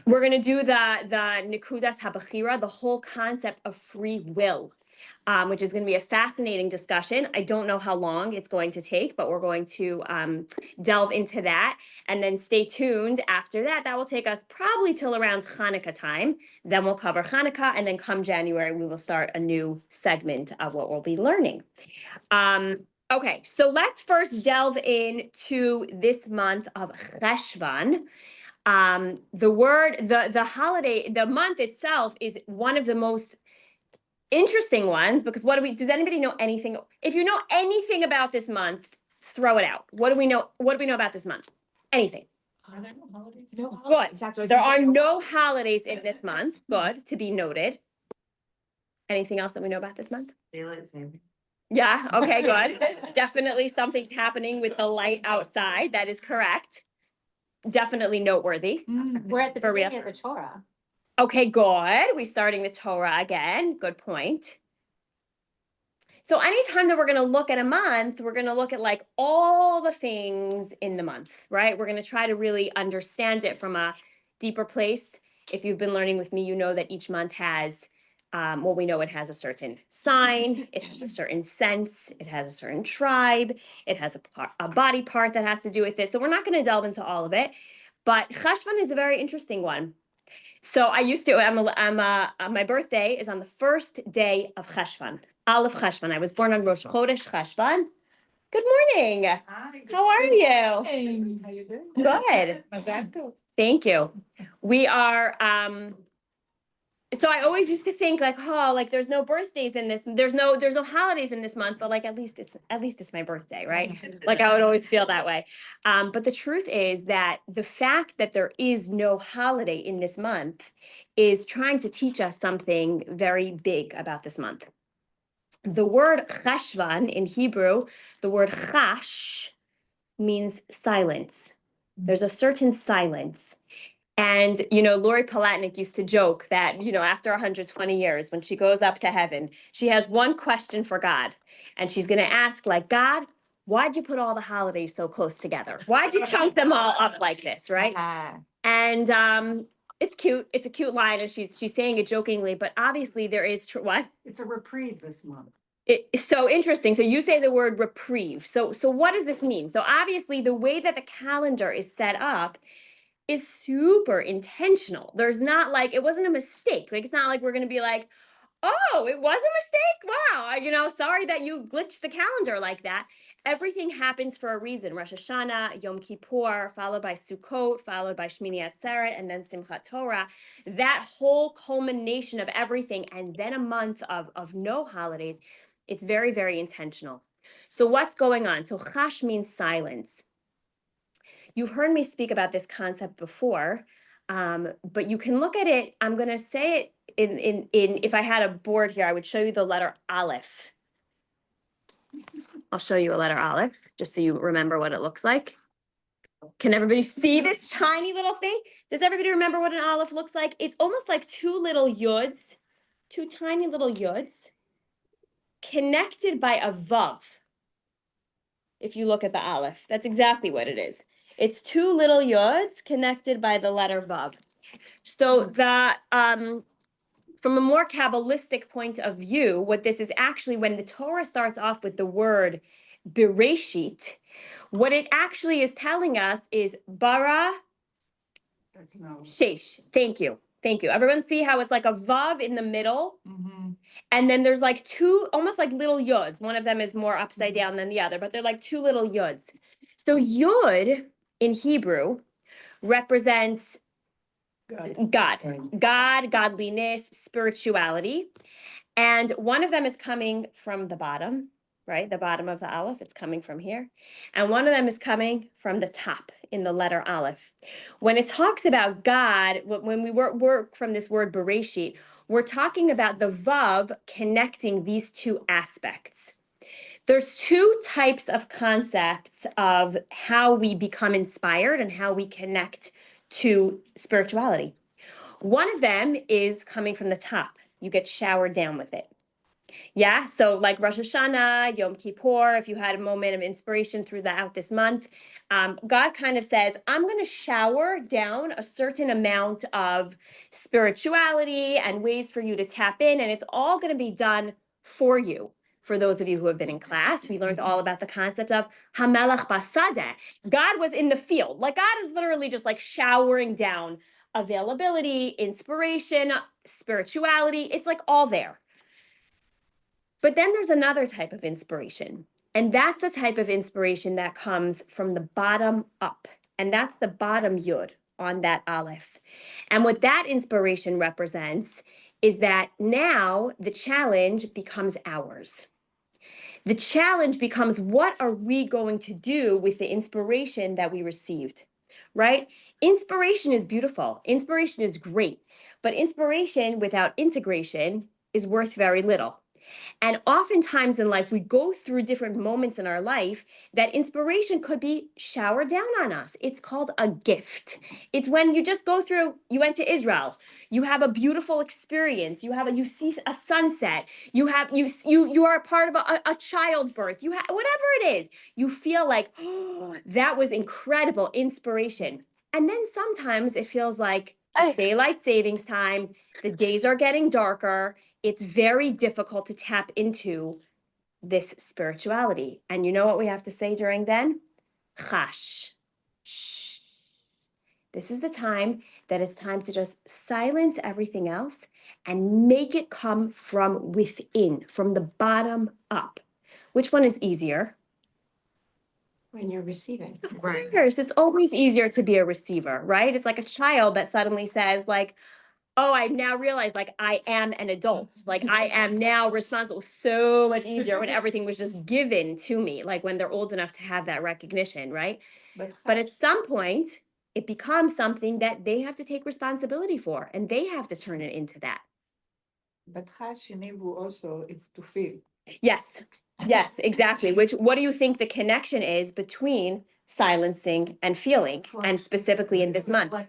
We're going to do the Nikudas Habachira, the whole concept of free will, which is going to be a fascinating discussion. I don't know how long it's going to take, but we're going to delve into that. And then stay tuned after that. That will take us probably till around Hanukkah time. Then we'll cover Hanukkah. And then come January, we will start a new segment of what we'll be learning. Okay, so let's first delve into this month of Cheshvan. The holiday, the month itself is one of the most interesting ones because does anybody know anything? If you know anything about this month, throw it out. What do we know about this month? Anything? Are there no holidays? No holidays. Good. There are no holidays in this month. Good, to be noted. Anything else that we know about this month? Daylight saving. Yeah, okay, good. Definitely something's happening with the light outside. That is correct. Definitely noteworthy. We're at the For real. beginning of the Torah. Okay, good. We're starting the Torah again. Good point. So anytime that we're going to look at a month, we're going to look at like all the things in the month, right? We're going to try to really understand it from a deeper place. If you've been learning with me, you know that each month has, we know it has a certain sign, it has a certain sense, it has a certain tribe, it has a body part that has to do with this. So we're not going to delve into all of it, but Cheshvan is a very interesting one. So my birthday is on the first day of Cheshvan, Aleph Cheshvan. I was born on Rosh Chodesh Cheshvan. Good morning. Hi. How are you? Hey, how you doing? Good. Thank you. We are, so I always used to think like, oh, like there's no birthdays in this, there's no holidays in this month, but like at least it's my birthday, right? Like I would always feel that way. But the truth is that the fact that there is no holiday in this month is trying to teach us something very big about this month. The word Cheshvan in Hebrew, the word chash means silence. There's a certain silence. And, Lori Palatnik used to joke that, after 120 years, when she goes up to heaven, she has one question for God. And she's going to ask, like, God, why'd you put all the holidays so close together? Why'd you chunk them all up like this, right? And it's cute. It's a cute line, and she's saying it jokingly, but obviously there is, what? It's a reprieve this month. It's so interesting. So you say the word reprieve. So what does this mean? So obviously the way that the calendar is set up is super intentional. There's not like, it wasn't a mistake. Like, it's not like we're going to be like, oh, it was a mistake. Wow. Sorry that you glitched the calendar like that. Everything happens for a reason. Rosh Hashanah, Yom Kippur, followed by Sukkot, followed by Shmini Atzeret, and then Simchat Torah. That whole culmination of everything, and then a month of no holidays, it's very, very intentional. So what's going on? So chash means silence. You've heard me speak about this concept before, but you can look at it. I'm going to say it in if I had a board here, I would show you the letter Aleph. I'll show you a letter Aleph, just so you remember what it looks like. Can everybody see this tiny little thing? Does everybody remember what an Aleph looks like? It's almost like two tiny little yuds, connected by a vav. If you look at the Aleph, that's exactly what it is. It's two little yods connected by the letter vav. So from a more Kabbalistic point of view, what this is actually, when the Torah starts off with the word Bereshit, what it actually is telling us is bara shesh. Thank you. Everyone see how it's like a vav in the middle? Mm-hmm. And then there's like two, almost like little yods. One of them is more upside down than the other, but they're like two little yods. So yod in Hebrew represents God, godliness, spirituality. And one of them is coming from the bottom, right? The bottom of the Aleph, it's coming from here. And one of them is coming from the top in the letter Aleph. When it talks about God, when we work from this word Bereshit, we're talking about the Vav connecting these two aspects. There's two types of concepts of how we become inspired and how we connect to spirituality. One of them is coming from the top. You get showered down with it. Yeah, so like Rosh Hashanah, Yom Kippur, if you had a moment of inspiration throughout this month, God kind of says, I'm going to shower down a certain amount of spirituality and ways for you to tap in, and it's all going to be done for you. For those of you who have been in class, we learned all about the concept of Hamelach Basadeh. God was in the field. Like God is literally just like showering down availability, inspiration, spirituality. It's like all there. But then there's another type of inspiration, and that's the type of inspiration that comes from the bottom up, and that's the bottom yud on that aleph. And what that inspiration represents is that now the challenge becomes ours. The challenge becomes, what are we going to do with the inspiration that we received, right? Inspiration is beautiful. Inspiration is great. But inspiration without integration is worth very little. And oftentimes in life, we go through different moments in our life that inspiration could be showered down on us. It's called a gift. It's when you just go through, you went to Israel, you have a beautiful experience, you see a sunset, you are a part of a childbirth, whatever it is, you feel like, oh, that was incredible inspiration. And then sometimes it feels like it's daylight savings time, the days are getting darker, it's very difficult to tap into this spirituality. And you know what we have to say during then? Chash. Shh. This is the time that it's time to just silence everything else and make it come from within, from the bottom up. Which one is easier? When you're receiving. Of course, it's always easier to be a receiver, right? It's like a child that suddenly says, like, oh, I now realize like I am an adult. Like I am now responsible. So much easier when everything was just given to me, like when they're old enough to have that recognition, right? But at some point, it becomes something that they have to take responsibility for, and they have to turn it into that. But Chash in Hebrew also, it's to feel. Yes, yes, exactly. What do you think the connection is between silencing and feeling, and specifically in this month? Right,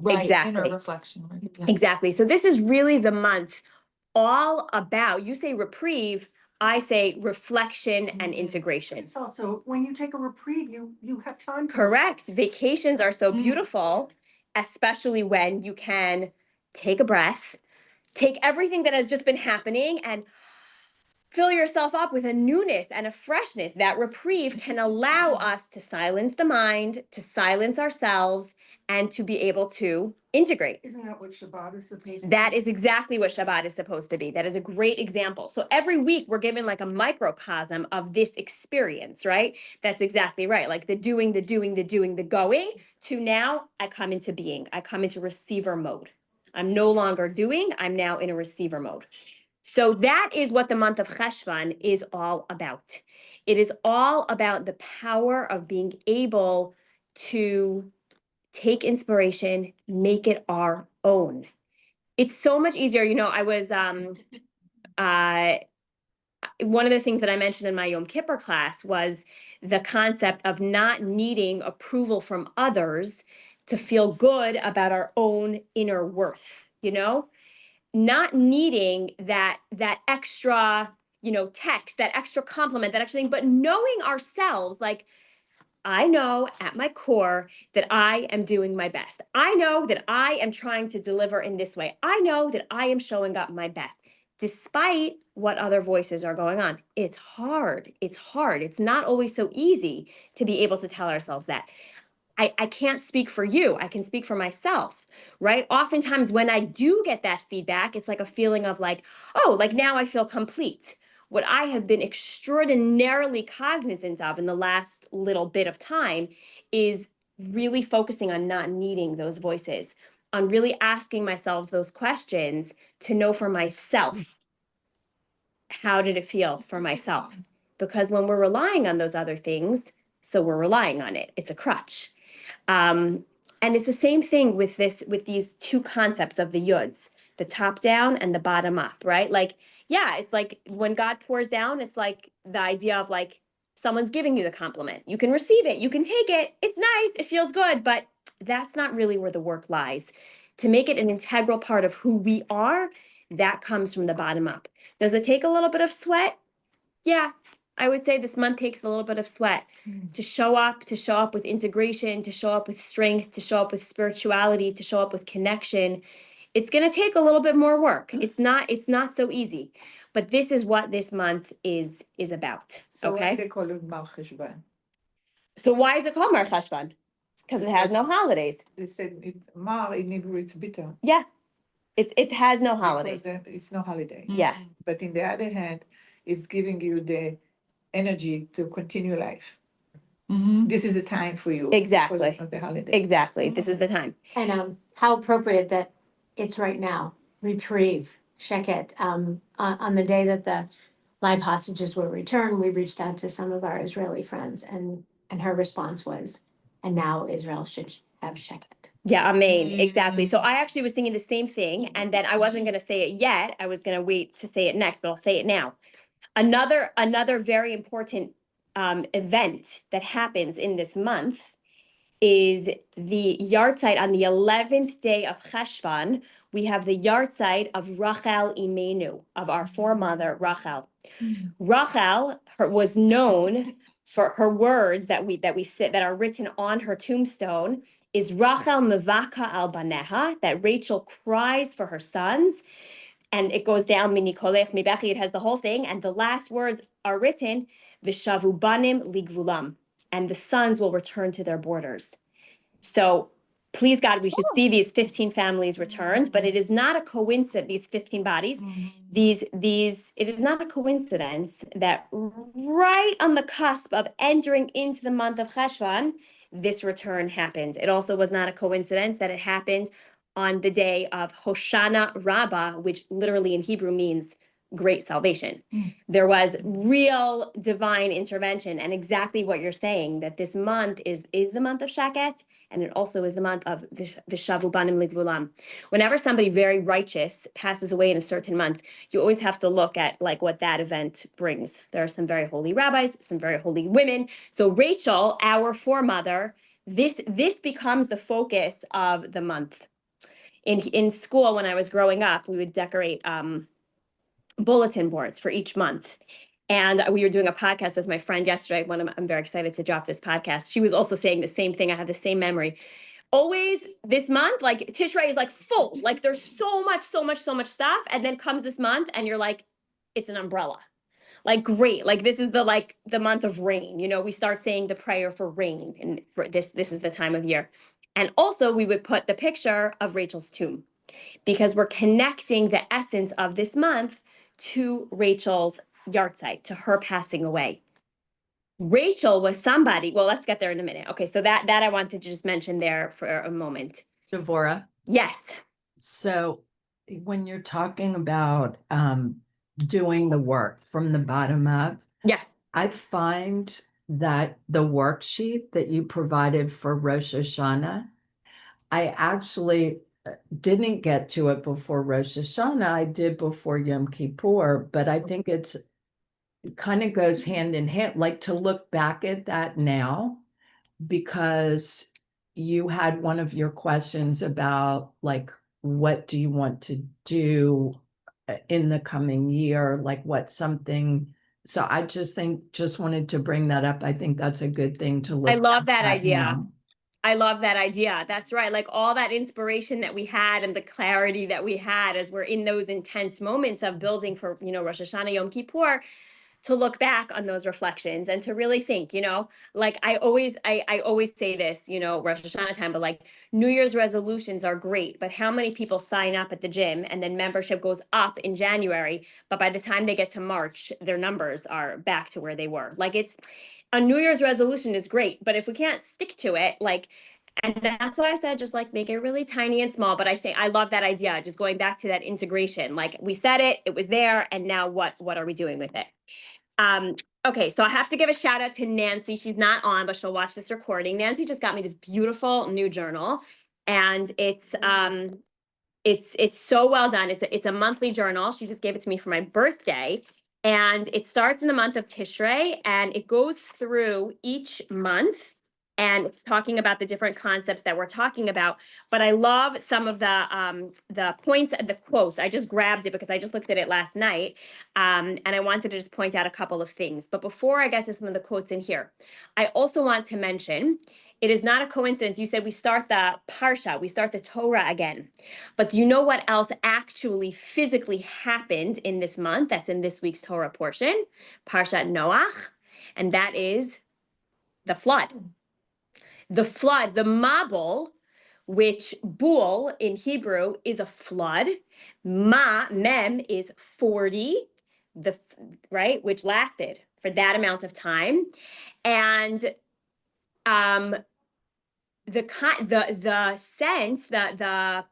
Exactly. inner reflection. Right? Yeah. Exactly. So this is really the month all about, you say reprieve, I say reflection and integration. It's also, when you take a reprieve, you have time. Correct. Vacations are so beautiful, especially when you can take a breath, take everything that has just been happening and fill yourself up with a newness and a freshness. That reprieve can allow us to silence the mind, to silence ourselves, and to be able to integrate. Isn't that what Shabbat is supposed to be? That is exactly what Shabbat is supposed to be. That is a great example. So every week we're given like a microcosm of this experience, right? That's exactly right. Like the doing, the going, to now I come into being. I come into receiver mode. I'm no longer doing, I'm now in a receiver mode. So that is what the month of Cheshvan is all about. It is all about the power of being able to take inspiration, make it our own. It's so much easier. You know, I was one of the things that I mentioned in my Yom Kippur class was the concept of not needing approval from others to feel good about our own inner worth, you know? Not needing that extra, text, that extra compliment, that extra thing, but knowing ourselves, like, I know at my core that I am doing my best. I know that I am trying to deliver in this way. I know that I am showing up my best, despite what other voices are going on. It's hard. It's hard. It's not always so easy to be able to tell ourselves that. I can't speak for you. I can speak for myself, right? Oftentimes when I do get that feedback, it's like a feeling of like, oh, like now I feel complete. What I have been extraordinarily cognizant of in the last little bit of time is really focusing on not needing those voices, on really asking myself those questions to know for myself, how did it feel for myself? Because when we're relying on those other things, so we're relying on it. It's a crutch. And it's the same thing with these two concepts of the yuds, the top down and the bottom up, right? Like, yeah, it's like when God pours down, it's like the idea of like someone's giving you the compliment. You can receive it, you can take it. It's nice, it feels good, but that's not really where the work lies. To make it an integral part of who we are, that comes from the bottom up. Does it take a little bit of sweat? Yeah, I would say this month takes a little bit of sweat to show up with integration, to show up with strength, to show up with spirituality, to show up with connection. It's going to take a little bit more work. It's not so easy. But this is what this month is about. So why Okay? they call it Mar Cheshvan? So why is it called Mar Cheshvan? Because it has no holidays. They said Mar in Hebrew it's bitter. Yeah. It has no because holidays. it's no holiday. Yeah. But in the other hand, it's giving you the energy to continue life. Mhm. This is the time for you. Exactly. Because of the holiday. Exactly. This is the time. And how appropriate that it's right now, reprieve, Sheket. On the day that the live hostages were returned, we reached out to some of our Israeli friends and her response was, and now Israel should have Sheket. Yeah, amen. Exactly. So I actually was thinking the same thing, and then I wasn't going to say it yet. I was going to wait to say it next, but I'll say it now. Another very important event that happens in this month is the yahrzeit on the 11th day of Cheshvan. We have the yahrzeit of Rachel Imenu, of our foremother Rachel. Rachel was known for her words that are written on her tombstone is Rachel mevaka al baneha, that Rachel cries for her sons, and it goes down minikolech mibechi. It has the whole thing, and the last words are written v'shavu banim ligvulam, and the sons will return to their borders. So please God, we should see these 15 families returned, but it is not a coincidence, these 15 bodies, it is not a coincidence that right on the cusp of entering into the month of Cheshvan, this return happens. It also was not a coincidence that it happened on the day of Hoshana Rabbah, which literally in Hebrew means great salvation. There was real divine intervention, and exactly what you're saying, that this month is the month of Shaket, and it also is the month of V'shavu banim ligvulam. Whenever somebody very righteous passes away in a certain month, you always have to look at like what that event brings. There are some very holy rabbis, some very holy women. So Rachel, our foremother, this becomes the focus of the month. In school, when I was growing up, we would decorate bulletin boards for each month. And we were doing a podcast with my friend yesterday. I'm very excited to drop this podcast. She was also saying the same thing. I have the same memory. Always this month, like Tishrei is like full, like there's so much stuff. And then comes this month and you're like, it's an umbrella. Like, great. Like, this is the month of rain. You know, we start saying the prayer for rain. And for this is the time of year. And also we would put the picture of Rachel's tomb because we're connecting the essence of this month to Rachel's yahrzeit, to her passing away. Rachel was somebody, well, let's get there in a minute. Okay, so that I wanted to just mention there for a moment. Devorah, Yes. so when you're talking about doing the work from the bottom up, Yeah. I find that the worksheet that you provided for Rosh Hashanah, I actually didn't get to it before Rosh Hashanah. I did before Yom Kippur, but I think it kind of goes hand in hand, like to look back at that now, because you had one of your questions about like, what do you want to do in the coming year? Like what's something, so I just wanted to bring that up. I think that's a good thing to look I love that at idea. now. I love that idea. That's right. Like all that inspiration that we had and the clarity that we had as we're in those intense moments of building for, Rosh Hashanah, Yom Kippur, to look back on those reflections and to really think, like I always say this, Rosh Hashanah time, but like New Year's resolutions are great, but how many people sign up at the gym and then membership goes up in January, but by the time they get to March, their numbers are back to where they were. Like a New Year's resolution is great, but if we can't stick to it, and that's why I said just like make it really tiny and small. But I think I love that idea, just going back to that integration. Like we said it was there, and now what are we doing with it? Okay, so I have to give a shout out to Nancy. She's not on, but she'll watch this recording. Nancy just got me this beautiful new journal, and it's so well done. It's a monthly journal. She just gave it to me for my birthday. And it starts in the month of Tishrei, and it goes through each month and it's talking about the different concepts that we're talking about. But I love some of the points, the quotes. I just grabbed it because I just looked at it last night, and I wanted to just point out a couple of things. But before I get to some of the quotes in here, I also want to mention it is not a coincidence. You said we start the Parsha, we start the Torah again. But do you know what else actually physically happened in this month? That's in this week's Torah portion, Parshat Noach, and that is the flood. The flood, the Mabul, which Bul in Hebrew is a flood. Mem is 40, right, which lasted for that amount of time. And the sense that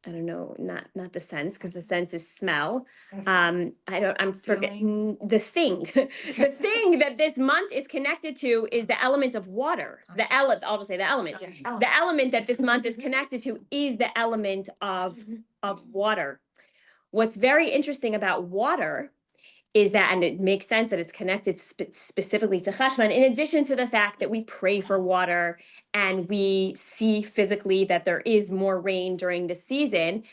I don't know, not the sense, because the sense is smell. I'm forgetting the thing. The thing that this month is connected to is the element of water. I'll just say the element. The element that this month is connected to is the element of water. What's very interesting about water is that, and it makes sense that it's connected specifically to Cheshvan, in addition to the fact that we pray for water and we see physically that there is more rain during the season,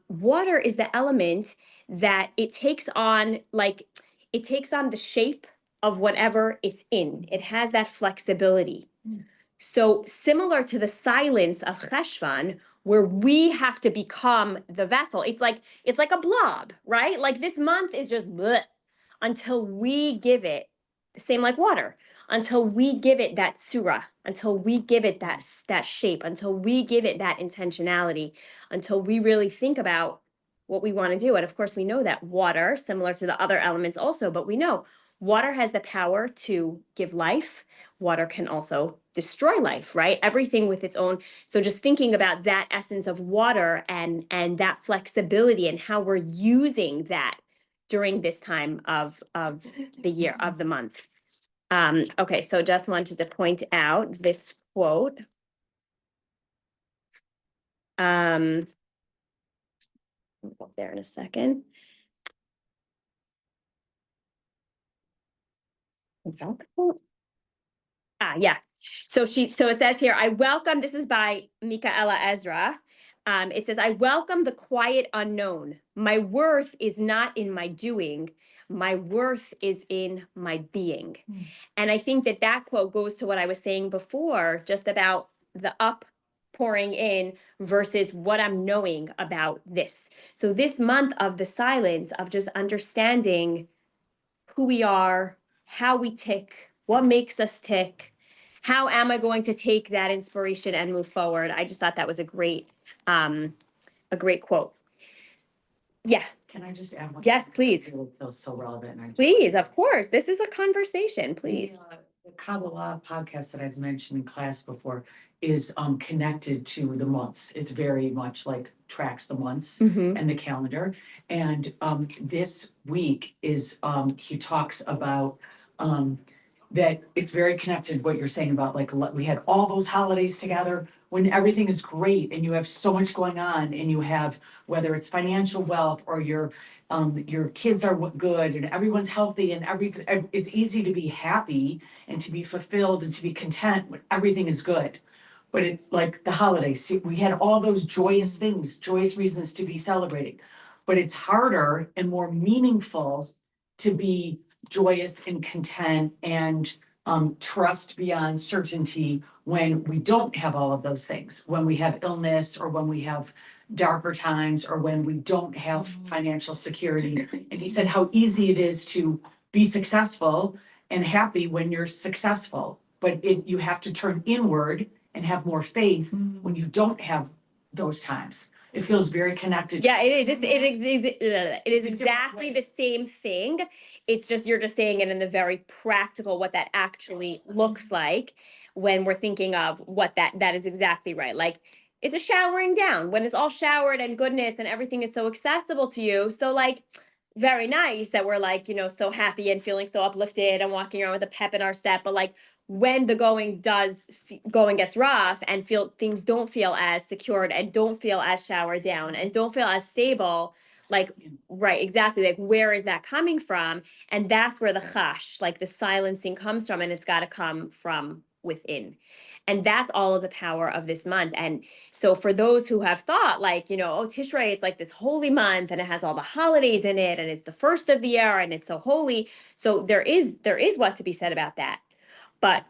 water is the element that it takes on the shape of whatever it's in. It has that flexibility. So similar to the silence of Cheshvan, where we have to become the vessel. It's like a blob, right? Like this month is just bleh, until we give it, same like water, until we give it that surah, until we give it that shape, until we give it that intentionality, until we really think about what we want to do. And of course, we know that water, similar to the other elements also, but we know water has the power to give life. Water can also destroy life, right? Everything with its own. So just thinking about that essence of water and that flexibility and how we're using that during this time of the year, of the month. Okay, so just wanted to point out this quote. We'll go there in a second. Yeah. So it says here, I welcome, this is by Michaela Ezra. It says, I welcome the quiet unknown. My worth is not in my doing. My worth is in my being. And I think that quote goes to what I was saying before, just about the pouring in versus what I'm knowing about this. So this month of the silence, of just understanding who we are, how we tick, what makes us tick, how am I going to take that inspiration and move forward? I just thought that was a great quote. Yeah. Can I just add one? Yes, please. It feels so relevant. And Please, of course. This is a conversation, please. The Kabbalah podcast that I've mentioned in class before is connected to the months. It's very much like tracks the months and the calendar. And this week is he talks about that it's very connected what you're saying about like we had all those holidays together when everything is great and you have so much going on and you have whether it's financial wealth or your kids are good and everyone's healthy and everything. It's easy to be happy and to be fulfilled and to be content when everything is good. But it's like the holidays. See, we had all those joyous things, joyous reasons to be celebrating. But it's harder and more meaningful to be joyous and content and trust beyond certainty when we don't have all of those things, when we have illness or when we have darker times or when we don't have financial security. And he said how easy it is to be successful and happy when you're successful, but you have to turn inward and have more faith when you don't have those times. It feels very connected. Yeah, it is. It is exactly the same thing. It's just you're just saying it in the very practical, what that actually looks like when we're thinking of what that is exactly right. Like it's a showering down when it's all showered and goodness and everything is so accessible to you. So like very nice that we're like, so happy and feeling so uplifted and walking around with a pep in our step. But like when the going gets rough and things don't feel as secured and don't feel as showered down and don't feel as stable, like, right, exactly, like, where is that coming from? And that's where the chash, like the silencing comes from, and it's got to come from within. And that's all of the power of this month. And so for those who have thought like, oh, Tishrei, it's like this holy month and it has all the holidays in it and it's the first of the year and it's so holy. So there is what to be said about that. But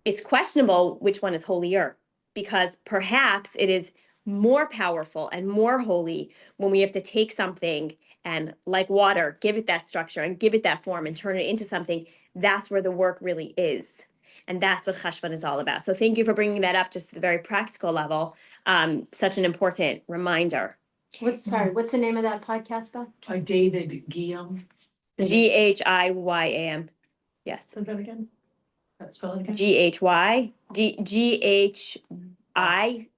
it's questionable which one is holier, because perhaps it is more powerful and more holy when we have to take something and, like water, give it that structure and give it that form and turn it into something. That's where the work really is. And that's what Cheshvan is all about. So thank you for bringing that up just at the very practical level. Such an important reminder. What's the name of that podcast, Beth? By David Guillaume. Ghyam. Yes. Say that again? Spell it again?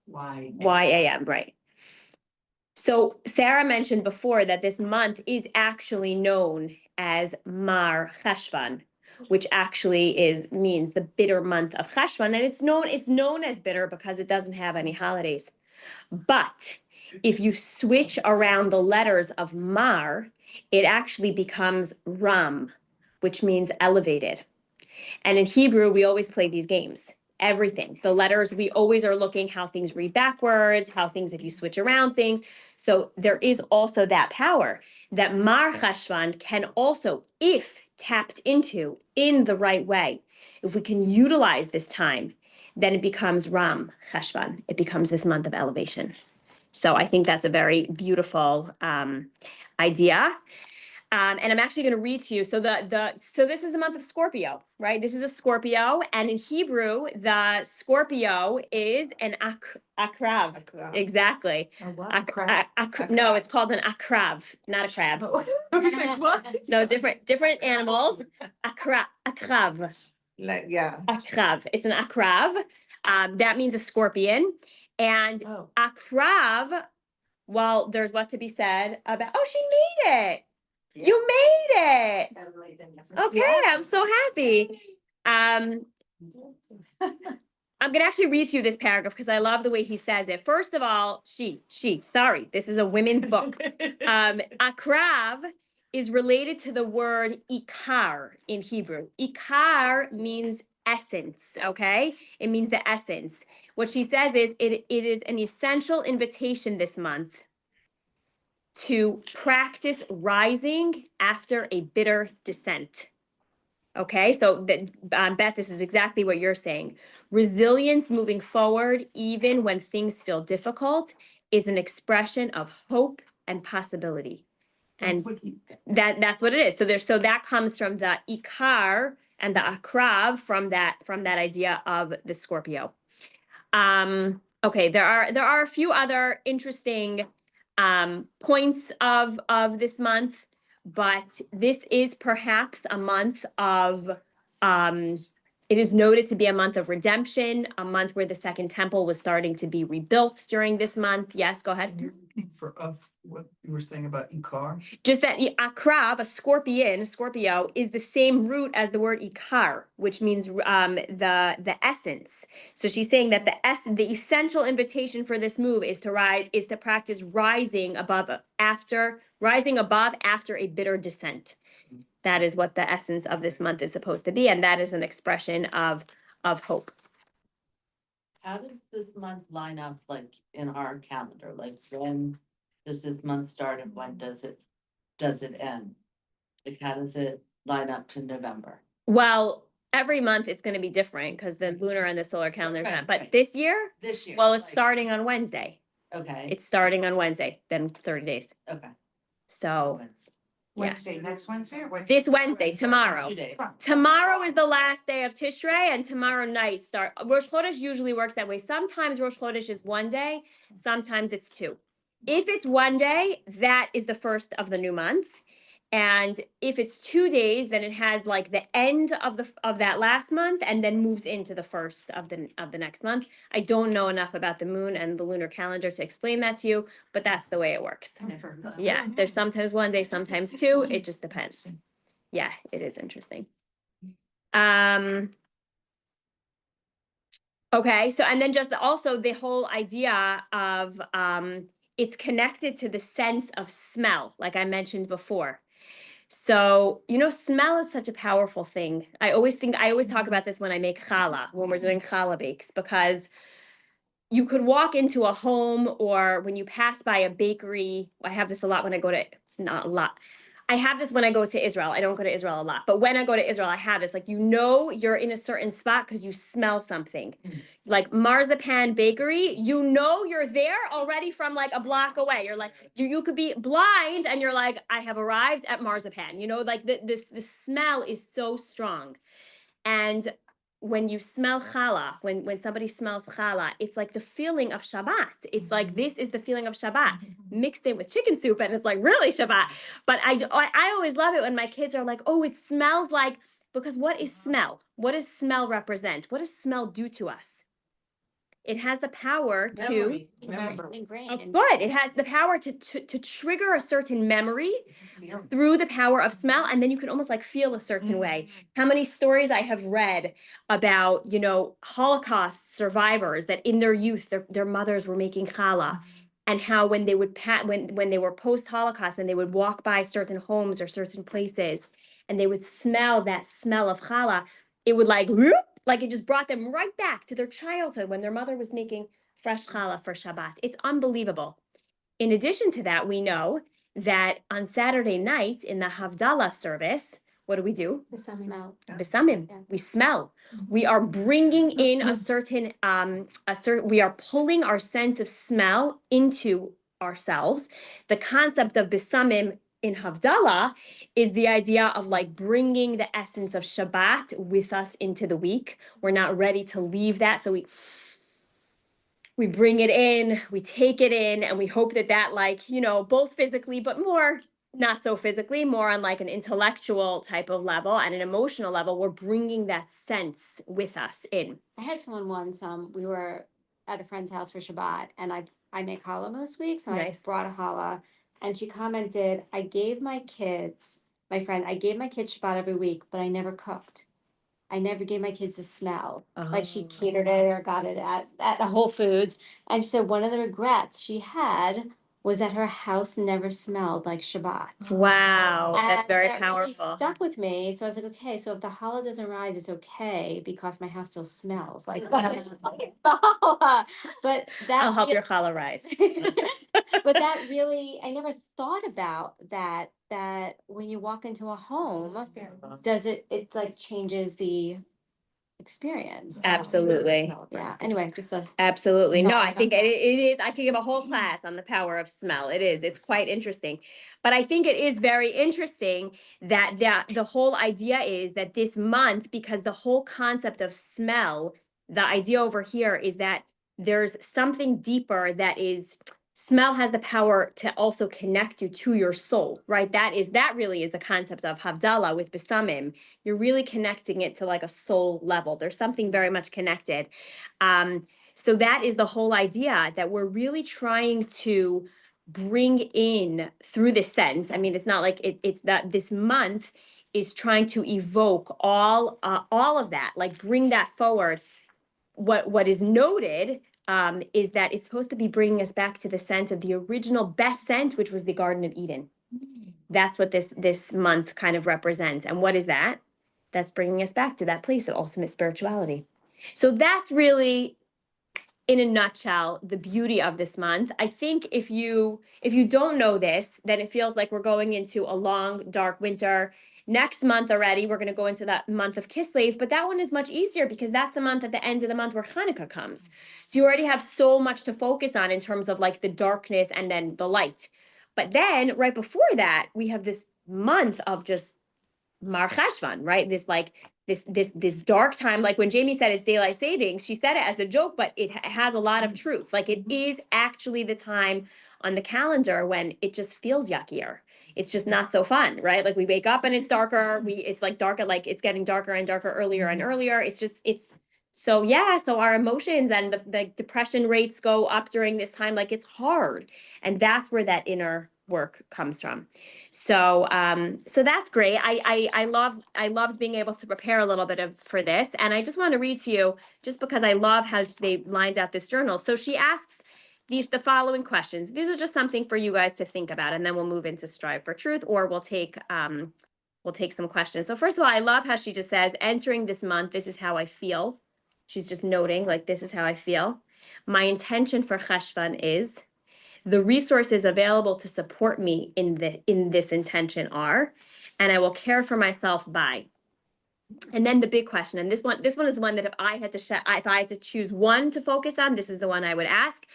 Ghyam, right. So Sarah mentioned before that this month is actually known as Mar Cheshvan, which actually means the bitter month of Cheshvan, and it's known as bitter because it doesn't have any holidays. But if you switch around the letters of Mar, it actually becomes Ram, which means elevated. And in Hebrew, we always play these games. Everything. The letters, we always are looking how things read backwards, how things, if you switch around things. So there is also that power that Mar Cheshvan can also, if tapped into in the right way, if we can utilize this time, then it becomes Ram Cheshvan. It becomes this month of elevation. So I think that's a very beautiful idea. And I'm actually going to read to you. So so this is the month of Scorpio, right? This is a Scorpio, and in Hebrew, the Scorpio is an akrav. Akrav. A Exactly. what? No, it's called an akrav, not a crab. I was like, what? No, different animals. Akrav. Like, yeah. Akrav. It's an akrav. That means a scorpion. And Oh. akrav, well, there's what to be said about. Oh, she made it. You made it. Okay, I'm so happy. I'm gonna actually read to you this paragraph because I love the way he says it. First of all, sorry, this is a women's book. Akrav is related to the word ikar in Hebrew. Ikar means essence, okay? It means the essence. What she says is it is an essential invitation this month to practice rising after a bitter descent. Okay, so Beth, this is exactly what you're saying. Resilience moving forward, even when things feel difficult, is an expression of hope and possibility. And that's what it is. So that comes from the ikar and the akrav from that idea of the Scorpio. Okay, there are a few other interesting points of this month, but this is perhaps a month of it is noted to be a month of redemption, a month where the Second Temple was starting to be rebuilt during this month. Yes, go ahead. You're looking for of what you were saying about Ikar? Just that akrav, a Scorpio, is the same root as the word ikar, which means the essence. So she's saying that the essential invitation for this move is to practice rising above after a bitter descent. That is what the essence of this month is supposed to be, and that is an expression of hope. How does this month line up like in our calendar? Like when does this month start and when does it end? Like how does it line up to November? Well, every month it's going to be different because the lunar and the solar calendar. Right, But right. this year, This year? well, it's like- starting on Wednesday. Okay, It's starting on Wednesday, then 30 days. okay. So Wednesday, next Wednesday or Wednesday? this Wednesday, tomorrow. 2 days. Tomorrow is the last day of Tishrei, and tomorrow night start. Rosh Chodesh usually works that way. Sometimes Rosh Chodesh is one day, sometimes it's two. If it's one day, that is the first of the new month. And if it's 2 days, then it has like the end of that last month and then moves into the first of the next month. I don't know enough about the moon and the lunar calendar to explain that to you, but that's the way it works. Yeah, there's sometimes one day, sometimes two. It just depends. Yeah, it is interesting. Okay, so and then just also the whole idea of it's connected to the sense of smell, like I mentioned before. So, smell is such a powerful thing. I always talk about this when I make challah, when we're doing challah bakes, because you could walk into a home or when you pass by a bakery. I have this a lot when I go to, it's not a lot. I have this when I go to Israel. I don't go to Israel a lot, but when I go to Israel, I have this. Like, you're in a certain spot because you smell something. Like Marzipan Bakery, you're there already from like a block away. You're like, you could be blind and you're like, I have arrived at Marzipan. Like the smell is so strong. And when you smell challah, when somebody smells challah, it's like the feeling of Shabbat. It's like, this is the feeling of Shabbat mixed in with chicken soup, and it's like really Shabbat. But I always love it when my kids are like, oh, it smells like, because what is smell? What does smell represent? What does smell do to us? It has the power to Ingrained Oh, in- good. It has the power to trigger a certain memory through the power of smell, and then you can almost like feel a certain way. How many stories I have read about, Holocaust survivors that in their youth their mothers were making challah, and how when they would when they were post-Holocaust and they would walk by certain homes or certain places and they would smell that smell of challah, it would like whoop, like it just brought them right back to their childhood when their mother was making fresh challah for Shabbat. It's unbelievable. In addition to that, we know that on Saturday night in the Havdalah service, what do we do? The smell. Besamim. Yeah. We smell. We are bringing in a certain, we are pulling our sense of smell into ourselves. The concept of besamim in Havdalah is the idea of like bringing the essence of Shabbat with us into the week. We're not ready to leave that. So we bring it in, we take it in, and we hope that like, both physically, but more not so physically, more on like an intellectual type of level and an emotional level, we're bringing that sense with us in. I had someone once, we were at a friend's house for Shabbat, and I make challah most weeks, and Nice. I brought a challah, and she commented, I gave my kids Shabbat every week, but I never cooked. I never gave my kids the smell. Like she catered it or got it at Whole Foods. And she said one of the regrets she had was that her house never smelled like Shabbat. Wow, that's And very that really powerful. stuck with me. So I was like, okay, so if the challah doesn't rise, it's okay because my house still smells like the challah. But that I'll help your challah rise. but that really, I never thought about that when you walk into a home, does it like changes the experience. Absolutely. Yeah, anyway, just a Absolutely. No, I thought think about it is. I could give a whole class on the power of smell. It is. It's quite interesting. But I think it is very interesting that the whole idea is that this month, because the whole concept of smell, the idea over here is that there's something deeper that is, smell has the power to also connect you to your soul, right? That really is the concept of Havdalah with Besamim. You're really connecting it to like a soul level. There's something very much connected. So that is the whole idea, that we're really trying to bring in through this sense. I mean, it's not like it's that this month is trying to evoke all of that, like bring that forward. What is noted is that it's supposed to be bringing us back to the scent of the original best scent, which was the Garden of Eden. That's what this month kind of represents. And what is that? That's bringing us back to that place of ultimate spirituality. So that's really, in a nutshell, the beauty of this month. I think if you don't know this, then it feels like we're going into a long, dark winter. Next month already, we're going to go into that month of Kislev, but that one is much easier because that's the month at the end of the month where Hanukkah comes. So you already have so much to focus on in terms of like the darkness and then the light. But then right before that, we have this month of just Mar Cheshvan, right? This dark time. Like when Jamie said it's daylight savings, she said it as a joke, but it has a lot of truth. Like it is actually the time on the calendar when it just feels yuckier. It's just not so fun, right? Like we wake up and it's darker. It's like darker, like it's getting darker and darker earlier and earlier. So our emotions and the depression rates go up during this time. Like it's hard. And that's where that inner work comes from. So that's great. I loved being able to prepare a little bit for this. And I just want to read to you, just because I love how they lined out this journal. So she asks, the following questions. These are just something for you guys to think about, and then we'll move into Strive for Truth, or we'll take some questions. So first of all, I love how she just says, entering this month, this is how I feel. She's just noting, like, this is how I feel. My intention for Cheshvan is, the resources available to support me in this intention are, and I will care for myself by. And then the big question, and this one is one that if I had to choose one to focus on, this is the one I would ask.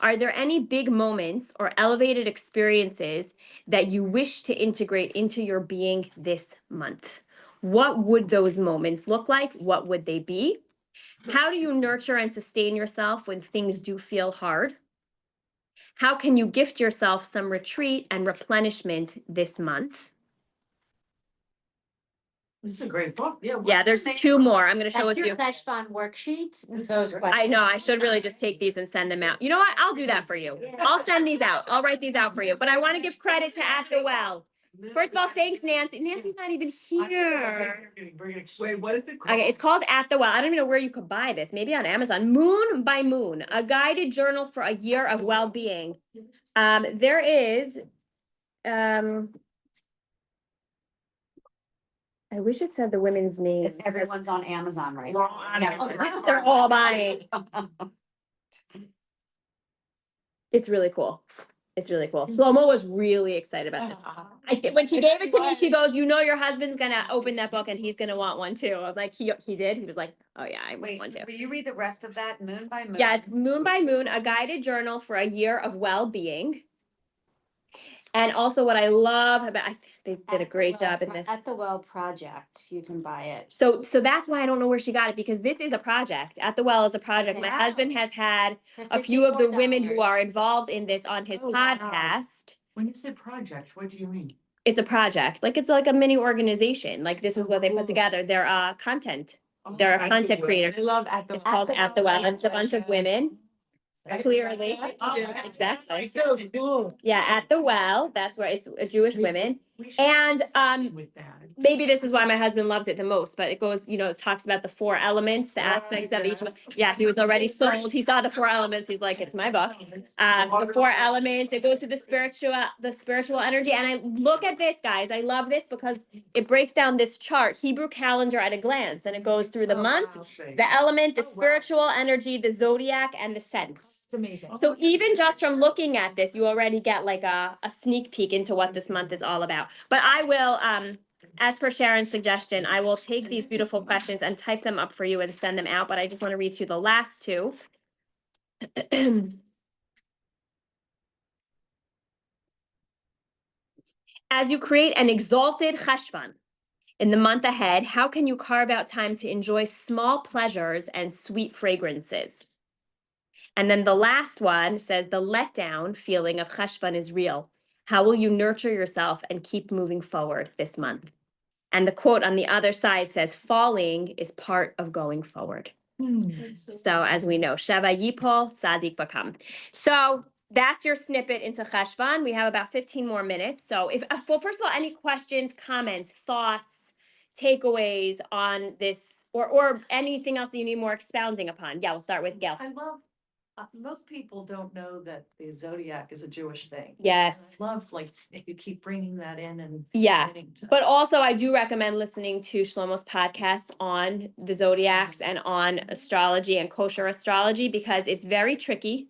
Are there any big moments or elevated experiences that you wish to integrate into your being this month? What would those moments look like? What would they be? How do you nurture and sustain yourself when things do feel hard? How can you gift yourself some retreat and replenishment this month? This is a great book. Yeah. Yeah, there's two more. I'm going to show That's with your you. Cheshvan worksheet, those questions. I know, I should really just take these and send them out. You know what? I'll do that for you. I'll send these out. I'll write these out for you. But I want to give credit to At the Well. First of all, thanks, Nancy. Nancy's not even here. Wait, what is it called? Okay, it's called At the Well. I don't even know where you could buy this. Maybe on Amazon. Moon by Moon, a guided journal for a year of well-being. There is, I wish it said the women's names. Everyone's on Amazon right now. They're all buying. It's really cool. It's really cool. Shlomo was really excited about this. When she gave it to me, she goes, "You know, your husband's gonna open that book and he's gonna want one too." I was like, "He did." He was like, "Oh yeah, I want Wait, one too." will you read the rest of that, Moon by Moon? Yeah, it's Moon by Moon, a guided journal for a year of well-being. And also, what I love about, they did a great job in this. At the Well Project, you can buy it. So that's why I don't know where she got it, because this is a project. At the Well is a project. My Okay. husband has had For a few of the $54. women who are involved in this on his Oh, wow. podcast. When you say project, what do you mean? It's a project, like it's like a mini organization. Like this is So what they cool. put together. They're content. Oh, They're At the content Well. creators. I love At the. It's called At the Well. It's a bunch of women. Clearly. Yeah. Exactly. So cool. Yeah, At the Well. That's where it's Jewish women. We should And, do something with that. Maybe this is why my husband loved it the most, but it goes, it talks about the four elements, the aspects of each one. Yeah, he was already sold. He saw the four elements. He's like, it's my book. The four elements, it goes through the spiritual energy. And I look at this, guys. I love this because it breaks down this chart, Hebrew calendar at a glance, and it goes through the months, the element, the spiritual energy, the zodiac, and the sense. It's amazing. So even just from looking at this, you already get like a sneak peek into what this month is all about. But I will, as per Sharon's suggestion, I will take these beautiful questions and type them up for you and send them out. But I just want to read through the last two. As you create an exalted Cheshvan in the month ahead, how can you carve out time to enjoy small pleasures and sweet fragrances? And then the last one says the letdown feeling of Cheshvan is real. How will you nurture yourself and keep moving forward this month? And the quote on the other side says, falling is part of going forward. So as we know, Sheva Yipol, Tzadik Bakam. So that's your snippet into Cheshvan. We have about 15 more minutes. So well, first of all, any questions, comments, thoughts, takeaways on this, or anything else that you need more expounding upon? Yeah, we'll start with Gail. I love, most people don't know that the zodiac is a Jewish thing. Yes. I love, like, if you keep bringing that in and. Yeah, beginning to- but also I do recommend listening to Shlomo's podcast on the zodiacs and on astrology and kosher astrology, because it's very tricky.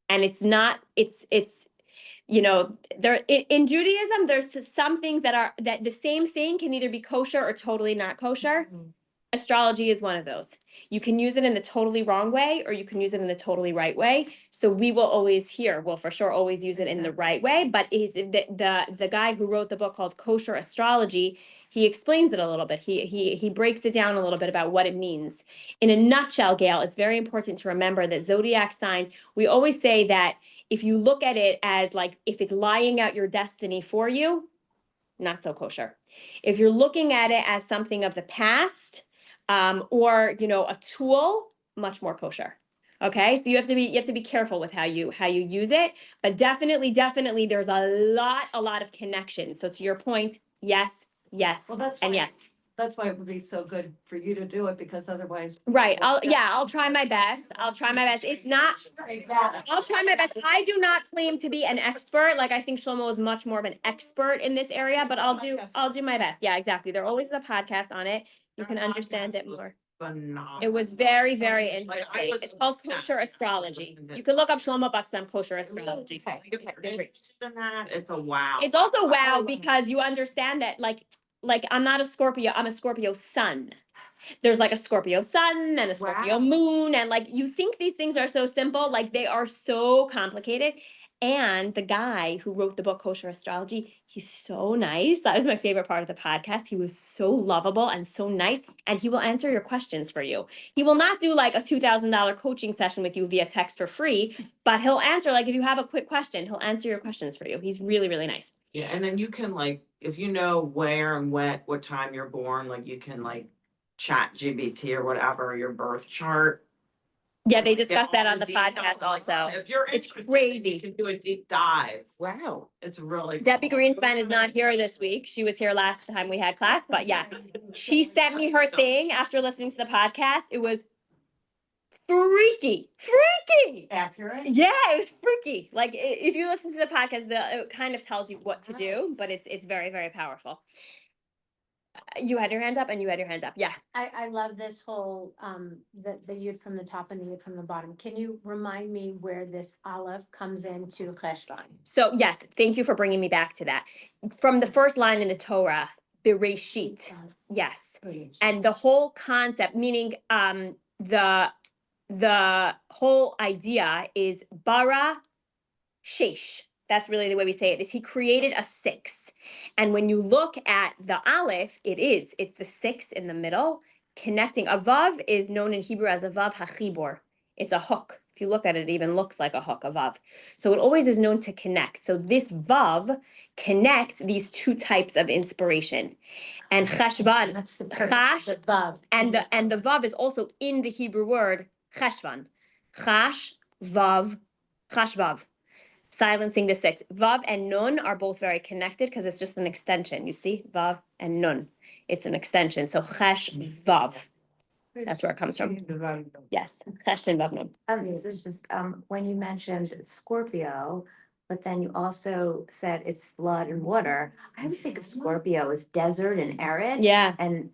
And it's not, it's, there, in Judaism, there's some things that the same thing can either be kosher or totally not kosher. Astrology is one of those. You can use it in the totally wrong way, or you can use it in the totally right way. So we will always will for sure always use it in the right way. But the guy who wrote the book called Kosher Astrology, he explains it a little bit. He breaks it down a little bit about what it means. In a nutshell, Gail, it's very important to remember that zodiac signs, we always say that if you look at it as like, if it's lying out your destiny for you, not so kosher. If you're looking at it as something of the past, or a tool, much more kosher. Okay, so you have to be careful with how you use it, but definitely there's a lot of connections. So to your point, yes, Well, that's and why yes. That's why it would be so good for you to do it, because otherwise. Right, I'll try my best, I'll try my best, it's not, Exactly. I'll try my best, I do not claim to be an expert, like, I think Shlomo is much more of an expert in this area, but I'll do my best, yeah, exactly, there always is a podcast on it, you can understand it more. Phenomenal. It was very, very interesting, it's called kosher astrology, you can look up Shlomo Buxton kosher astrology. If you're interested in that, it's a wow. It's also wow, because you understand that, like, I'm not a Scorpio, I'm a Scorpio sun. There's like a Scorpio sun and a Scorpio Wow. moon, and like, you think these things are so simple, like, they are so complicated. And the guy who wrote the book Kosher Astrology, he's so nice. That was my favorite part of the podcast. He was so lovable and so nice, and he will answer your questions for you. He will not do like a $2,000 coaching session with you via text for free, but he'll answer, like, if you have a quick question, he'll answer your questions for you. He's really, really nice. Yeah, and then you can like, if you know where and what time you're born, like you can like chat GBT or whatever, your birth chart. Yeah, they Get discussed that all on the details. podcast Like, also. If you're It's interested, crazy. you can do a deep dive. Wow. It's really. Debbie cool. Greenspan is not here this week. She was here last time we had class, but yeah, she sent me her thing after listening to the podcast. It was freaky. Accurate? Yeah, it was freaky. Like, if you listen to the podcast, it kind of tells you what to do, but it's very, very powerful. You had your hands up and you had your hands up. Yeah. I love this whole, the yud from the top and the yud from the bottom. Can you remind me where this aleph comes into Cheshvan? So yes, thank you for bringing me back to that. From the first line in the Torah, Bereshit. Yes. And the whole concept, meaning the whole idea is bara shesh. That's really the way we say it, is he created a 6. And when you look at the aleph, it's the 6 in the middle, connecting. A vav is known in Hebrew as a vav hachibor. It's a hook. If you look at it, it even looks like a hook, a vav. So it always is known to connect. So this vav connects these two types of inspiration. And cheshvan, That's the chash, the vav. and the vav is also in the Hebrew word cheshvan. Chash, vav, chash, vav. Silencing the 6. Vav and nun are both very connected because it's just an extension. You see, vav and nun. It's an extension. So chesh vav. That's where it comes from. Yes, chesh and vav nun. This is just, when you mentioned Scorpio, but then you also said it's blood and water. I always think of Scorpio as desert and arid. Yeah, And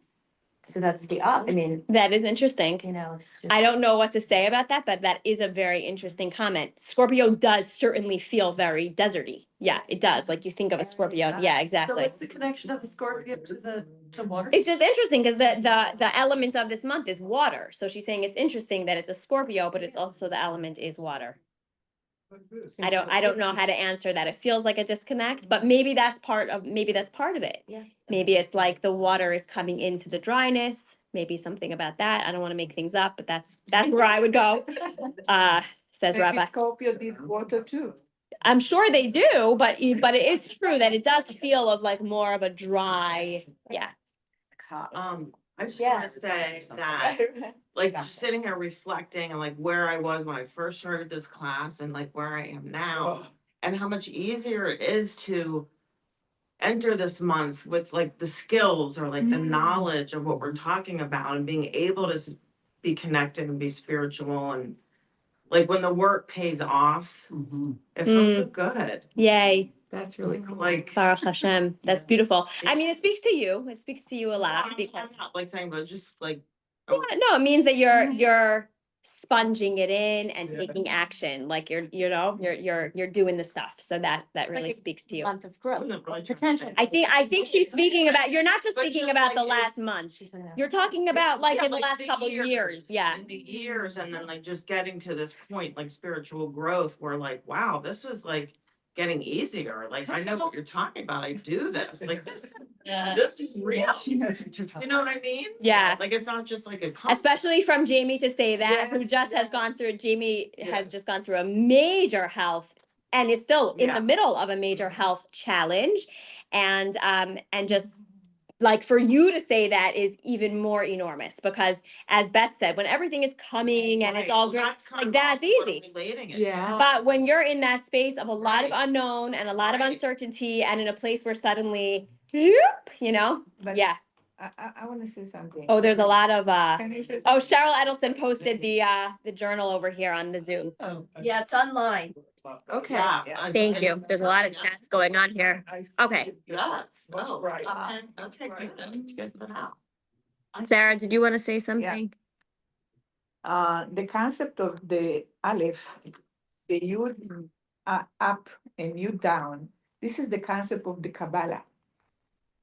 so that's I mean, that is interesting. you know, it's just. I don't know what to say about that, but that is a very interesting comment. Scorpio does certainly feel very deserty. Yeah, it does. Like, you think of a Scorpio. Yeah, So exactly. what's the connection of the Scorpio to water? It's just interesting because the element of this month is water. So she's saying it's interesting that it's a Scorpio, but it's also the element is water. I don't know how to answer that. It feels like a disconnect, but maybe that's part of it. Yeah. Maybe it's like the water is coming into the dryness, maybe something about that. I don't want to make things up, but that's where I would go. Says Maybe Rabbi. Scorpio did water too. I'm sure they do, but it is true that it does feel of like more of a dry, yeah. I just Yeah. want to say that, like, just sitting here reflecting and like where I was when I first started this class and like where I am now, and how much easier it is to enter this month with like the skills or like the knowledge of what we're talking about and being able to be connected and be spiritual, and like when the work pays off, it feels so good. Yay. That's really cool. Like, Baruch Hashem. That's beautiful. I mean, it speaks to you. It speaks to you a lot I'm because not like saying, but just like, yeah, no, it means that you're sponging it in and taking action. Like you're doing the stuff. So that really like a speaks to you. Month of growth, wasn't really trying to potential. say- I think she's speaking about, you're not just But speaking just about the like last month. You're talking about like Yeah, in the last the couple years. Yeah. in the years, and then like just getting to this point, like spiritual growth, where like, wow, this is like getting easier. Like, I know what you're talking about. I do this. Like, this is real. knows what you're talking You know what I mean? Yeah. Like, it's not just like a. Especially from Jamie to say that, who Yes, just has yes. gone through, Jamie has Yes. just gone through a major health and is still in Yeah. the middle of a major health challenge. And just like for you to say that is even more enormous because as Beth said, when everything is coming and it's Right. all Well, great, that's kind like of that's also what I'm easy. relating it Yeah. to. But when you're in that space of a lot of Right. unknown and a lot of Right. uncertainty and in a place where suddenly, whoop, But yeah, I want to say something. Oh, there's a lot of, Can I say oh, something? Cheryl Edelson posted the journal over here on the Zoom. Yeah, it's online. Okay. Yeah. Thank you. There's a lot of chats going on here. Okay. Yes, well, Right. okay, good, that's good for now. Sarah, did you want to say something? The concept of the Aleph, the Yud up and Yud down, this is the concept of the Kabbalah.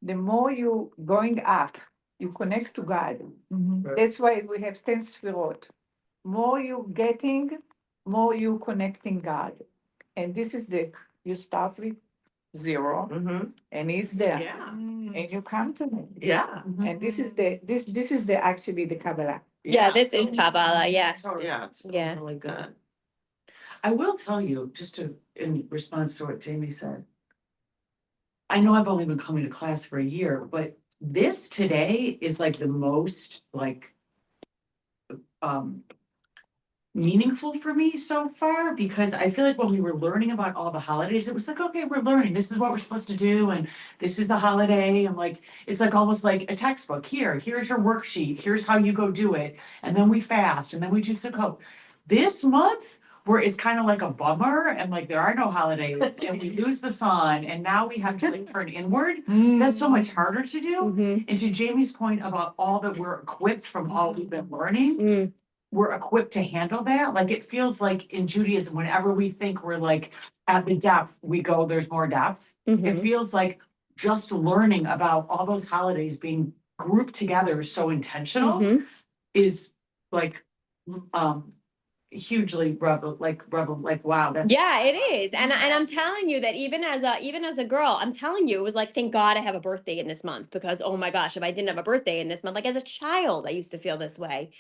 The more you going up, you connect to God. That's why we have 10 Sfirot. More you getting, more you connecting God. And this is you start with 0 Mm-hmm, and it's there. yeah, And you come to me. yeah. And this is actually the Kabbalah. Yeah, this is Kabbalah, yeah. Yeah, it's Yeah. really good. I will tell you, just in response to what Jamie said. I know I've only been coming to class for a year, but this today is like the most like meaningful for me so far, because I feel like when we were learning about all the holidays, it was like, okay, we're learning, this is what we're supposed to do, and this is the holiday, and like, it's like almost like a textbook. Here's your worksheet, here's how you go do it, and then we fast, and then we do Sukkot. This month, where it's kind of like a bummer, and like there are no holidays, and we lose the sun, and now we have to like turn inward, that's so much harder to do. Mhm. And to Jamie's point about all that we're equipped from all we've been learning, Mm. we're equipped to handle that. Like it feels like in Judaism, whenever we think we're like at the depth, we go, there's more depth. It Mhm. feels like just learning about all those holidays being grouped together so intentional Mhm. is like hugely like wow, that's Yeah, it is. And I'm telling you that even as a girl, I'm telling you, it was like, thank God I have a birthday in this month, because oh my gosh, if I didn't have a birthday in this month, like as a child, I used to feel this way.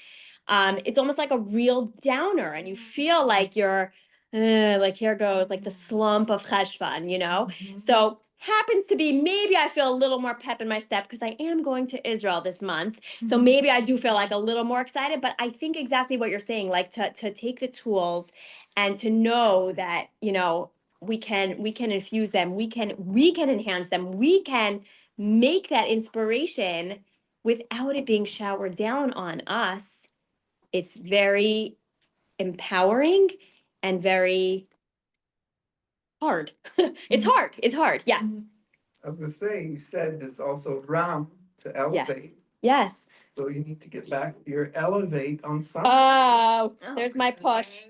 It's almost like a real downer, and you feel like you're like, here goes like the slump of Cheshvan, you know? So happens to be, maybe I feel a little more pep in my step because I am going to Israel this month. So maybe I do feel like a little more excited, but I think exactly what you're saying, like to take the tools and to know that, you know, we can infuse them, we can enhance them, we can make that inspiration without it being showered down on us. It's very empowering and very hard. It's hard. It's hard. Yeah. I was gonna say, you said it's also Ram to elevate, Yes. so you need to get back to your elevate on something. Oh, there's my push.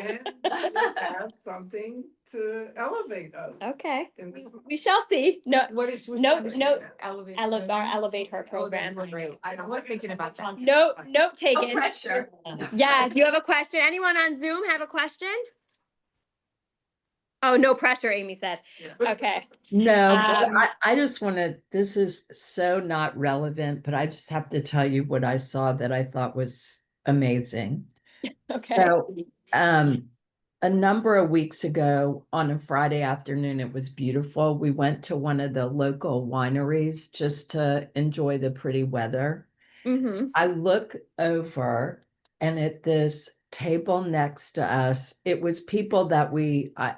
And we'll have something to elevate us. Okay. in this- We shall see. No, What is? No, elevate our Elevate Her program. Great. I was thinking about that. Note taken. pressure. Yeah. Do you have a question? Anyone on Zoom have a question? Oh, no pressure, Amy said. Okay. No, but Um, I just want to, this is so not relevant, but I just have to tell you what I saw that I thought was amazing. Okay. So, a number of weeks ago on a Friday afternoon, it was beautiful. We went to one of the local wineries just to enjoy the pretty weather. Mm-hmm. I look over, and at this table next to us, it was people that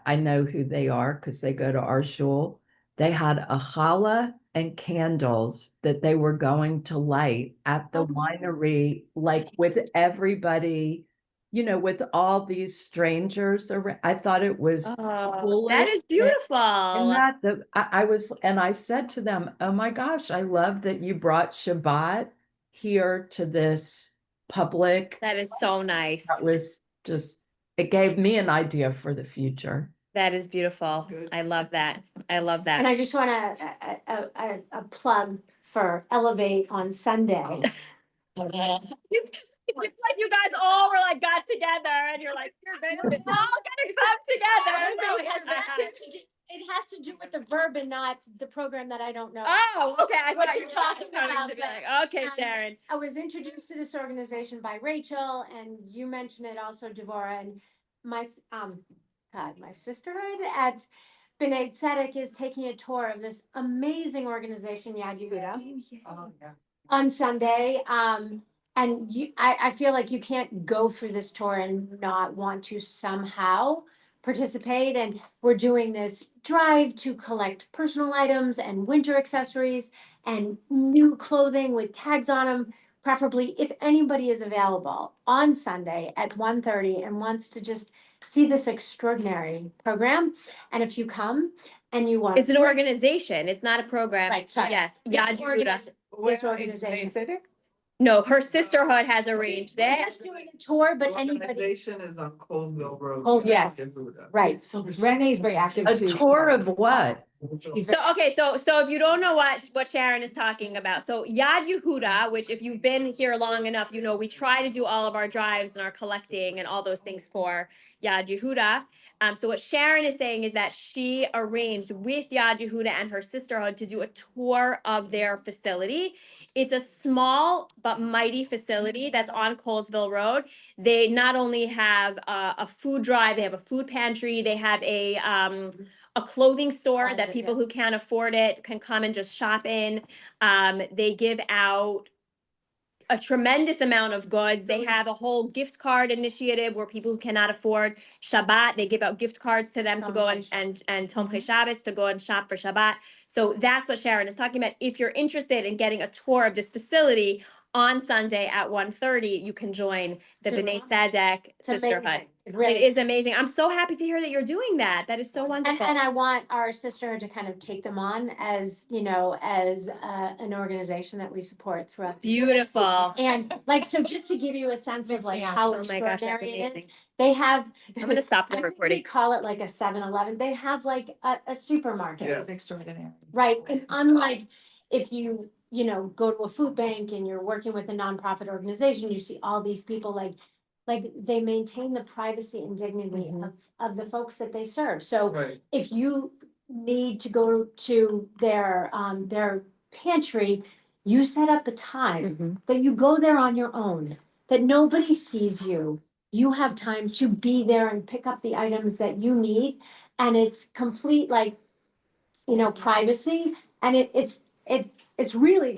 I know who they are because they go to our shul. They had a challah and candles that they were going to light at the winery, like with everybody, you know, with all these strangers around. I thought it was Oh, that is beautiful. and I was, and I said to them, oh my gosh, I love that you brought Shabbat here to this public. That is so nice. That was just, it gave me an idea for the future. That is beautiful. I love that. I love And that. I just want a plug for Elevate on Sunday. It's like you guys all were like got together and you're like, we're all gonna come together. No, it has to do with the verb and not the program that I don't know. Oh, okay. I What thought you're you were talking coming about, to be but, like, okay, um, Sharon. I was introduced to this organization by Rachel, and you mentioned it also, Devorah, and my sisterhood at B'nai Tzedek is taking a tour of this amazing organization, Yad Yehuda, oh yeah. on Sunday. And I feel like you can't go through this tour and not want to somehow participate. And we're doing this drive to collect personal items and winter accessories. and new clothing with tags on them. Preferably, if anybody is available on Sunday at 1:30 and wants to just see this extraordinary program. And if you come and you want. It's an organization. It's not a program. Right, sorry. Yes, This Yad Yehuda. This organization. No, her sisterhood has arranged They're it. just doing a tour, but anybody, Organization is on Colesville Road. Yes. Yehuda. right. Renee's very active A too. tour of what? So okay, so if you don't know what Sharon is talking about, so Yad Yehuda, which if you've been here long enough, you know we try to do all of our drives and our collecting and all those things for Yad Yehuda. So what Sharon is saying is that she arranged with Yad Yehuda and her sisterhood to do a tour of their facility. It's a small but mighty facility that's on Colesville Road. They not only have a food drive, they have a food pantry, they have a clothing store that Closet, people yeah. who can't afford it can come and just shop in. They give out a tremendous amount of goods. They have a whole gift card initiative where people who cannot afford Shabbat, they give out gift cards to them to go and Tomchei Shabbos to go and shop for Shabbat. So that's what Sharon is talking about. If you're interested in getting a tour of this facility on Sunday at 1:30, you can join the B'nai Tzedek It's Sisterhood. amazing. It It really is amazing. I'm so happy to hear that you're doing that. That is so wonderful. And I want our sisterhood to kind of take them on as, you know, as an organization that we support throughout. the year. Beautiful. And like, so just to give you a sense of like how Oh my gosh, that's extraordinary it is, amazing. they have. I'm gonna stop the I think we recording. call it like a 7-Eleven. They have like a supermarket. Yeah. Extraordinary. Right, and unlike if you know, go to a food bank and you're working with a nonprofit organization, you see all these people like they maintain the privacy and dignity of the folks that they serve. So Right. if you need to go to their pantry, you set up a time that you go there on your own, that nobody sees you. You have time to be there and pick up the items that you need, and it's complete like, you know, privacy, and it's really